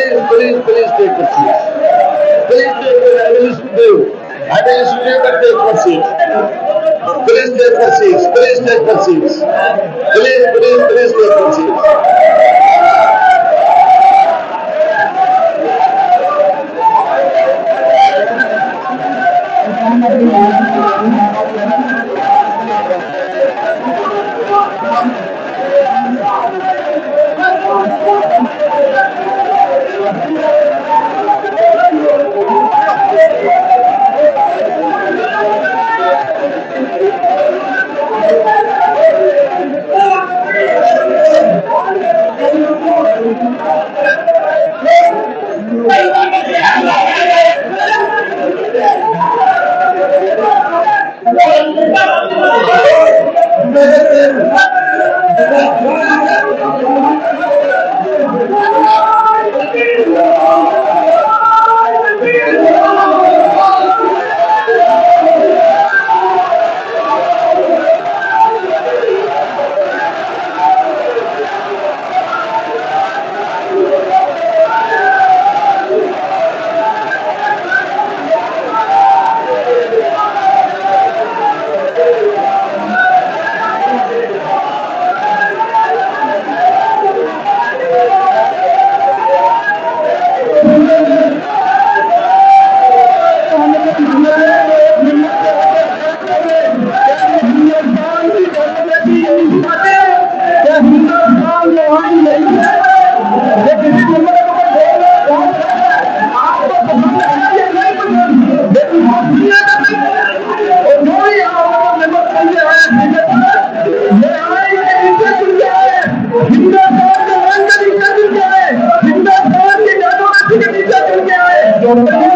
Please take the seat. Please take the I will listen to you. I will listen to you, but take the seat. Please take the seats. Please take the seats. Please take the seats. Hindustan की